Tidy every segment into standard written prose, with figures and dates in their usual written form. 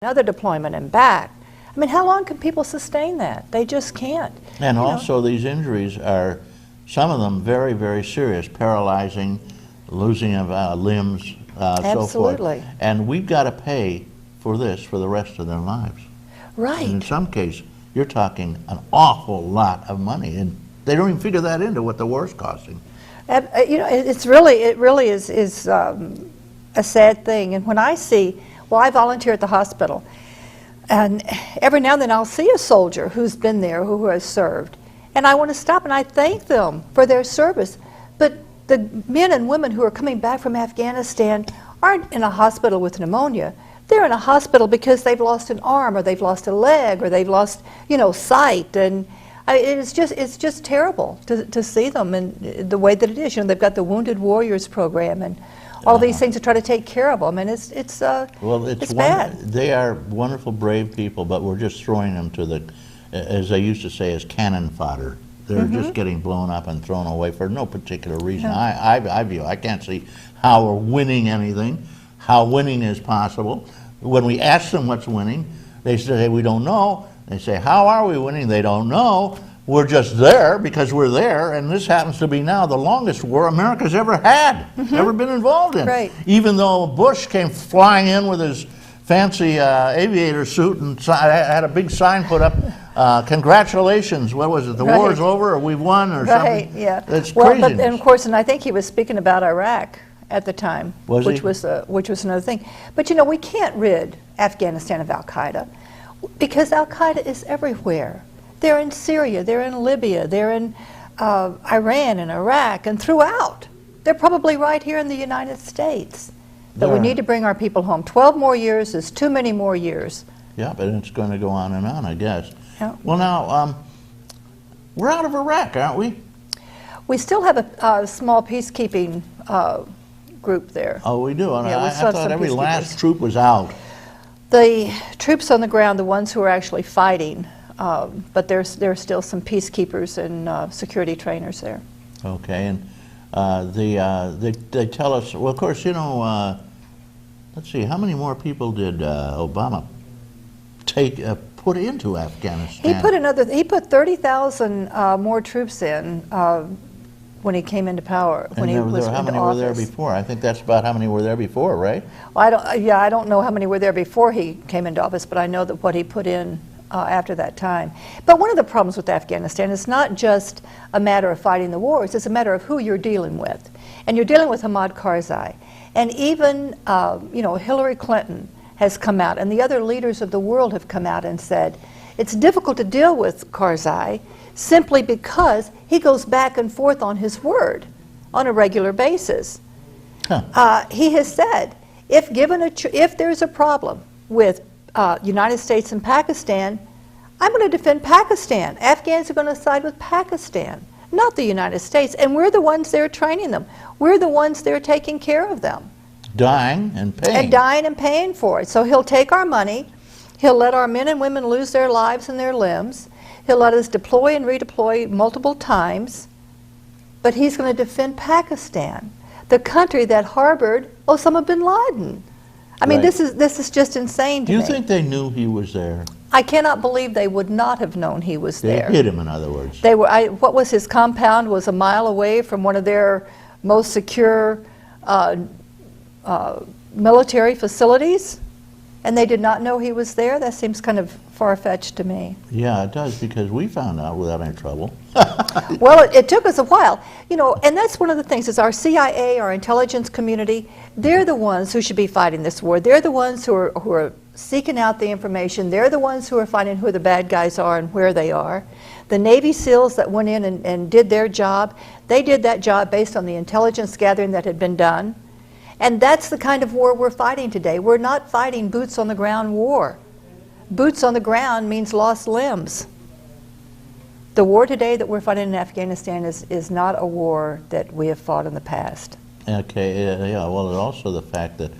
another deployment and back. I mean, how long can people sustain that? They just can't. And also these injuries are, some of them very, very serious, paralyzing, losing of limbs, so forth. Absolutely. And we've got to pay for this for the rest of their lives. Right. And in some cases, you're talking an awful lot of money, and they don't even figure that into what the war's costing. You know, it really is a sad thing. And when I see, well, I volunteer at the hospital, and every now and then I'll see a soldier who's been there, who has served, and I want to stop and I thank them for their service. But the men and women who are coming back from Afghanistan aren't in a hospital with pneumonia. They're in a hospital because they've lost an arm, or they've lost a leg, or they've lost, you know, sight. And it's just terrible to see them in the way that it is. You know, they've got the Wounded Warriors program and all these things to try to take care of them, and it's bad. They are wonderful, brave people, but we're just throwing them to the, as they used to say, as cannon fodder. They're just getting blown up and thrown away for no particular reason. I can't see how we're winning anything, how winning is possible. When we ask them what's winning, they say, we don't know. They say, how are we winning? They don't know. We're just there because we're there, and this happens to be now the longest war America's ever had, ever been involved in. Right. Even though Bush came flying in with his fancy aviator suit and had a big sign put up, congratulations, what was it, the war's over, or we've won, or something? Right, yeah. It's well, craziness. and of course, and I think he was speaking about Iraq at the time, which was another thing. But you know, we can't rid Afghanistan of Al-Qaeda, because Al-Qaeda is everywhere. They're in Syria, they're in Libya, they're in Iran and Iraq, and throughout. They're probably right here in the United States. But we need to bring our people home. 12 more years is too many more years. Yeah, but it's going to go on and on, I guess. Yeah. Well, now, we're out of Iraq, aren't we? We still have a small peacekeeping group there. Oh, we do? And Yeah, I thought every last troop was out. The troops on the ground, the ones who are actually fighting, but there are still some peacekeepers and security trainers there. Okay, and they tell us, well, of course, you know, let's see, how many more people did Obama put into Afghanistan? He put 30,000 more troops in when he came into power. How many were there before? I think that's about how many were there before, right? Well, I don't know how many were there before he came into office, but I know that what he put in after that time. But one of the problems with Afghanistan is not just a matter of fighting the wars, it's a matter of who you're dealing with. And you're dealing with Ahmad Karzai. And even, you know, Hillary Clinton has come out, and the other leaders of the world have come out and said, it's difficult to deal with Karzai simply because he goes back and forth on his word on a regular basis. He has said, if there's a problem with United States and Pakistan, I'm going to defend Pakistan. Afghans are going to side with Pakistan, not the United States. And we're the ones there training them. We're the ones there taking care of them. Dying and paying. And dying and paying for it. So he'll take our money. He'll let our men and women lose their lives and their limbs. He'll let us deploy and redeploy multiple times. But he's going to defend Pakistan, the country that harbored Osama bin Laden. I mean, this is just insane to me. Do you think they knew he was there? I cannot believe they would not have known he was there. They hid him, in other words. They were. What was his compound? Was a mile away from one of their most secure military facilities, and they did not know he was there. That seems kind of far-fetched to me. Yeah, it does, because we found out without any trouble. Well, it took us a while, you know, and that's one of the things is our CIA, our intelligence community, they're the ones who should be fighting this war. They're the ones who are seeking out the information. They're the ones who are finding who the bad guys are and where they are. The Navy SEALs that went in and did their job, they did that job based on the intelligence gathering that had been done. And that's the kind of war we're fighting today. We're not fighting boots on the ground war. Boots on the ground means lost limbs. The war today that we're fighting in Afghanistan is not a war that we have fought in the past. Okay, yeah, well, also the fact that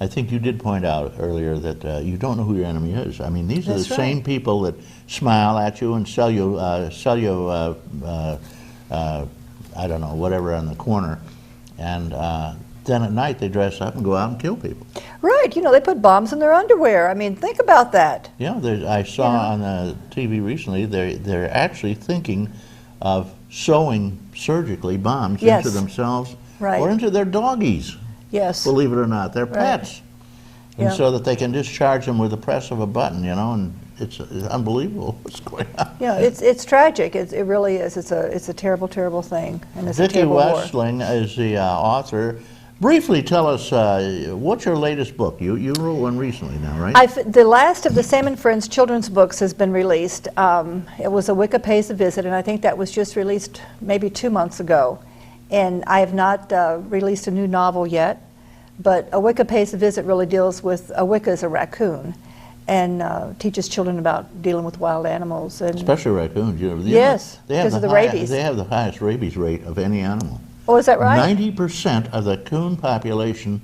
I think you did point out earlier that you don't know who your enemy is. I mean, these are the same people that smile at you and sell you I don't know, whatever on the corner. And then at night they dress up and go out and kill people. Right, they put bombs in their underwear. I mean, think about that. Yeah, I saw on the TV recently, they're actually thinking of sewing surgically bombs Yes. into themselves Right. or into their doggies, Yes. believe it or not, their Right. pets. And Yeah. so that they can discharge them with the press of a button, and it's unbelievable what's going on. Yeah, it's tragic. It really is. It's a terrible, terrible thing, and it's a Vicki terrible war. Westling is the author. Briefly tell us, what's your latest book? You wrote one recently now, right? The last of the Salmon Friends children's books has been released. It was A Wicca Pays a Visit, and I think that was just released maybe 2 months ago. And I have not released a new novel yet, but A Wicca Pays a Visit really deals with a Wicca as a raccoon, and teaches children about dealing with wild animals. And Especially raccoons. Yes, they have because of the rabies. They have the highest rabies rate of any animal. oh, is that right? 90% of the coon population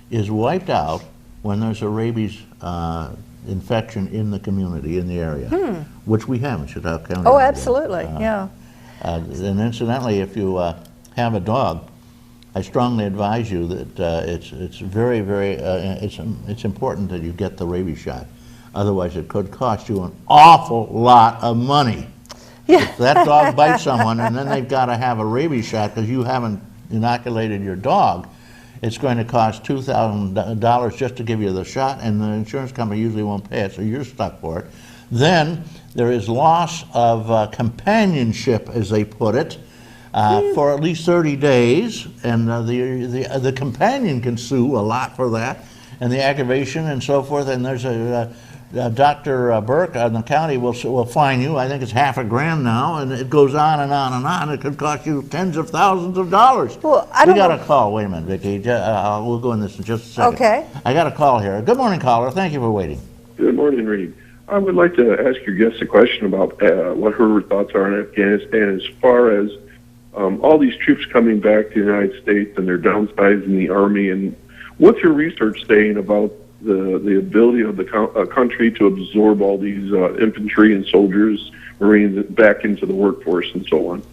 is wiped out when there's a rabies infection in the community, in the area, which we have in Chautauqua County. Oh, absolutely. Yeah. And incidentally, if you have a dog, I strongly advise you that it's very, very, it's important that you get the rabies shot. Otherwise, it could cost you an awful lot of money. Yeah. If that dog bites someone and then they've got to have a rabies shot because you haven't inoculated your dog, it's going to cost $2,000 just to give you the shot, and the insurance company usually won't pay it, so you're stuck for it. Then there is loss of companionship, as they put it, for at least 30 days, and the companion can sue a lot for that, and the aggravation and so forth, and there's Dr. Burke in the county will fine you. I think it's $5,000 now, and it goes on and on and on. It could cost you tens of thousands of dollars. Well, I don't We got know. a call. Wait a minute, Vicki. We'll go in this in just a second. Okay. I got a call here. Good morning, caller. Thank you for waiting. Good morning, Reed. I would like to ask your guest a question about what her thoughts are on Afghanistan as far as all these troops coming back to the United States and they're downsizing the Army. And what's your research saying about the ability of the country to absorb all these infantry and soldiers, Marines back into the workforce and so on?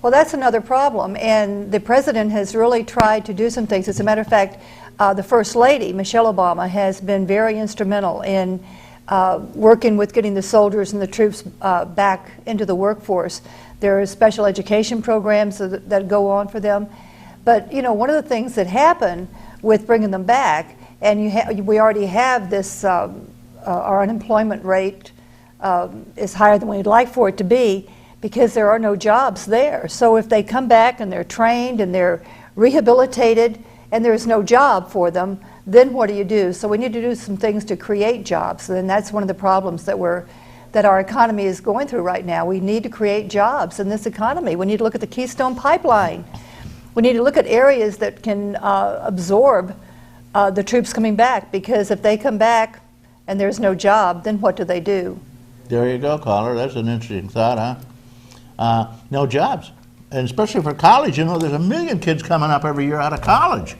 Well, that's another problem, and the president has really tried to do some things. As a matter of fact, the First Lady, Michelle Obama, has been very instrumental in working with getting the soldiers and the troops back into the workforce. There are special education programs that go on for them. But, one of the things that happened with bringing them back, and we already have this, our unemployment rate is higher than we'd like for it to be because there are no jobs there. So if they come back and they're trained and they're rehabilitated and there's no job for them, then what do? So we need to do some things to create jobs, and that's one of the problems that our economy is going through right now. We need to create jobs in this economy. We need to look at the Keystone Pipeline. We need to look at areas that can absorb the troops coming back, because if they come back and there's no job, then what do? There you go, caller. That's an interesting thought, huh? No jobs. And especially for college, there's 1 million kids coming up every year out of college.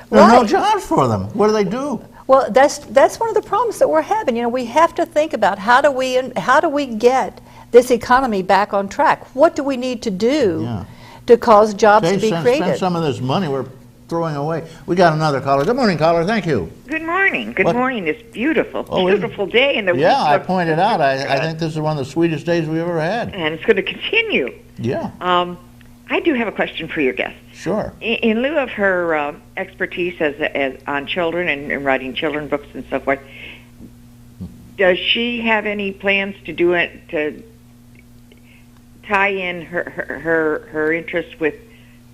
There's no Right. jobs for them. What do? Well, that's one of the problems that we're having. We have to think about how do we get this economy back on track? What do we need to do Yeah. to cause jobs to be Spend created? some of this money we're throwing away. We got another caller. Good morning, caller. Thank you. Good morning. Good What? morning. It's beautiful. Oh, is it? Beautiful day in the Yeah, week I of- pointed out. I think this is one of the sweetest days we ever had. and it's going to continue. Yeah, I do have a question for your guest. sure. In lieu of her expertise as on children and writing children books and so forth, does she have any plans to do it to tie in her interest with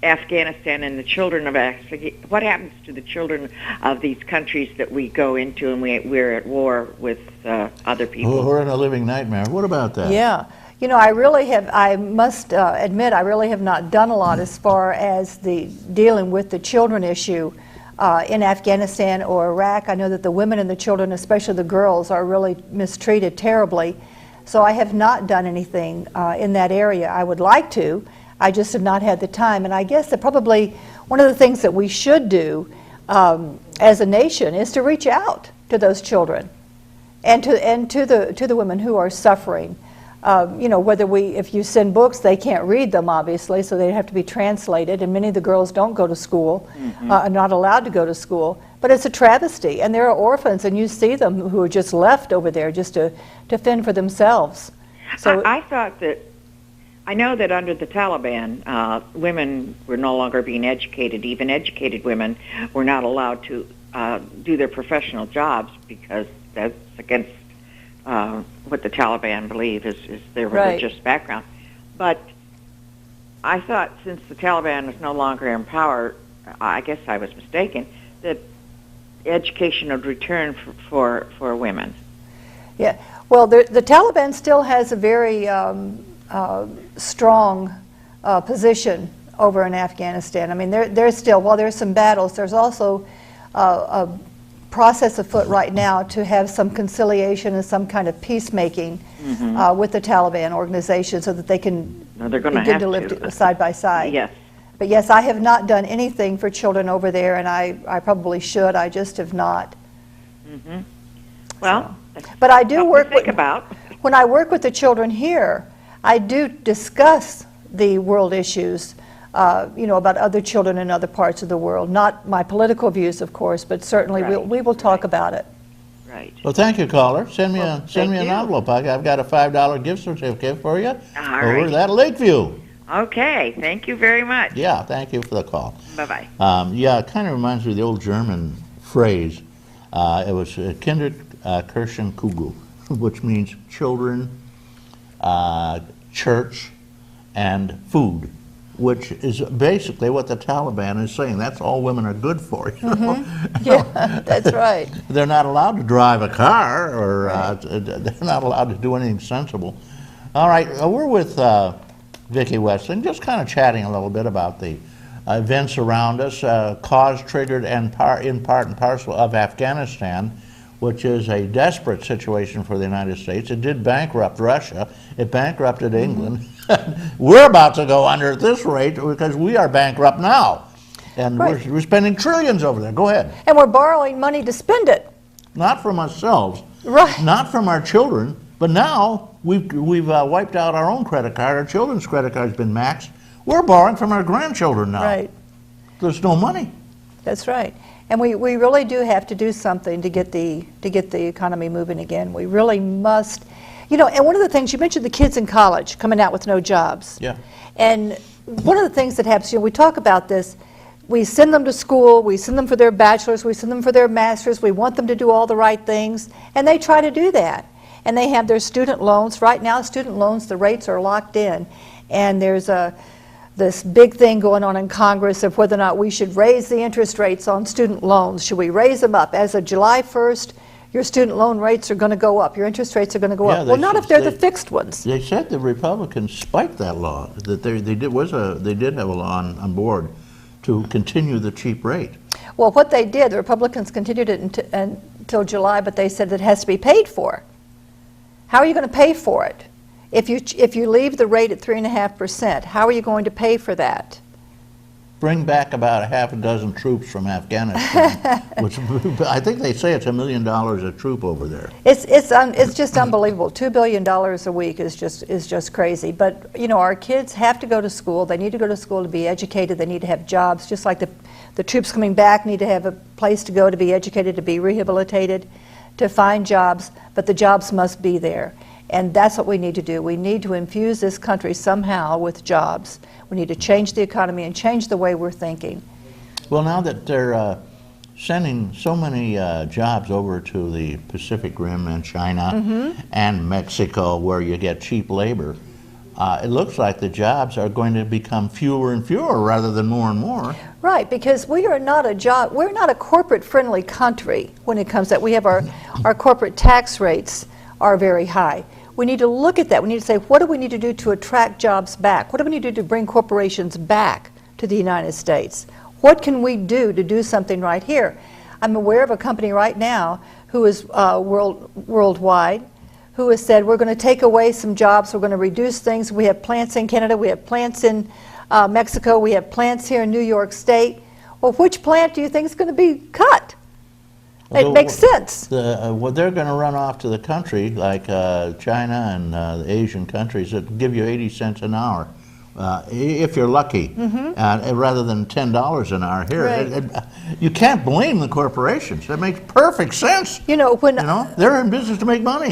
Afghanistan and the children of Afghanistan? What happens to the children of these countries that we go into and we're at war with other people? We're in a living nightmare. What about that? Yeah. I must admit, I really have not done a lot as far as the dealing with the children issue in Afghanistan or Iraq. I know that the women and the children, especially the girls, are really mistreated terribly. So I have not done anything in that area. I would like to. I just have not had the time. And I guess that probably one of the things that we should do as a nation is to reach out to those children and to the women who are suffering. you know, if you send books, they can't read them, obviously, so they have to be translated, and many of the girls don't go to school, are not allowed to go to school. But it's a travesty, and there are orphans, and you see them who are just left over there just to fend for themselves. So I thought that, I know that under the Taliban, women were no longer being educated. Even educated women were not allowed to do their professional jobs because that's against what the Taliban believe is their religious background. But I thought since the Taliban was no longer in power, I guess I was mistaken, that education would return for women. yeah, well, the Taliban still has a very strong position over in Afghanistan. I mean, there's still, while there's some battles, there's also a process afoot right now to have some conciliation and some kind of peacemaking with the Taliban organization so that they can begin to live side by side. Yes. But yes, I have not done anything for children over there, and I probably should. I just have not. Well, but I do work think about. When I work with the children here, I do discuss the world issues, you know, about other children in other parts of the world. Not my political views, of course, but certainly we will talk about it. Right. Well, thank you, caller. Send me an you. envelope. I've got a $5 gift certificate for you All over right. at Lakeview. Okay. Thank you very much. Yeah, thank you for the call. Bye-bye. Yeah, it kind of reminds me of the old German phrase. It was Kinder Kirchen Kugel, which means children, church, and food, which is basically what the Taliban is saying. That's all women are good for. You know? Yeah, that's right. They're not allowed to drive a car, or they're not allowed to do anything sensible. All right, we're with Vicki Westling, just kind of chatting a little bit about the events around us, cause triggered and in part and parcel of Afghanistan, which is a desperate situation for the United States. It did bankrupt Russia. It bankrupted England. We're about to go under at this rate because we are bankrupt now. And we're spending trillions over there. Go ahead. And we're borrowing money to spend it. Not from ourselves. Right. Not from our children. But now we've wiped out our own credit card. Our children's credit card's been maxed. We're borrowing from our grandchildren now. Right. There's no money. That's right. And we really do have to do something to get the economy moving again. We really must. You know, and one of the things, you mentioned the kids in college coming out with no jobs. Yeah. And one of the things that happens, you know, we talk about this, we send them to school, we send them for their bachelor's, we send them for their master's, we want them to do all the right things, and they try to do that. And they have their student loans. Right now, student loans, the rates are locked in. And there's this big thing going on in Congress of whether or not we should raise the interest rates on student loans. Should we raise them up? As of July 1st, your student loan rates are going to go up. Your interest rates are going to go up. Well, not if they're the fixed ones. They said the Republicans spiked that law, that they did have a law on board to continue the cheap rate. Well, what they did, the Republicans continued it until July, but they said it has to be paid for. How are you going to pay for it? If you leave the rate at 3.5%, how are you going to pay for that? Bring back about a half a dozen troops from Afghanistan, which I think they say it's $1 million a troop over there. It's just unbelievable. $2 billion a week is just crazy. But you know, our kids have to go to school. They need to go to school to be educated. They need to have jobs, just like the troops coming back need to have a place to go to be educated, to be rehabilitated, to find jobs. But the jobs must be there. And that's what we need to do. We need to infuse this country somehow with jobs. We need to change the economy and change the way we're thinking. Well, now that they're sending so many jobs over to the Pacific Rim and China and Mexico, where you get cheap labor, it looks like the jobs are going to become fewer and fewer rather than more and more. Right, because we're not a corporate-friendly country when it comes to that. We have our corporate tax rates are very high. We need to look at that. We need to say, what do we need to do to attract jobs back? What do we need to do to bring corporations back to the United States? What can we do to do something right here? I'm aware of a company right now who is worldwide, who has said, we're going to take away some jobs, we're going to reduce things. We have plants in Canada, we have plants in Mexico, we have plants here in New York State. Well, which plant do you think is going to be cut? It makes sense. Well, they're going to run off to the country, like China and the Asian countries, that give you 80 cents an hour, if you're lucky, rather than $10 an hour here. Right. You can't blame the corporations. That makes perfect sense. You know, when They're in business to make money.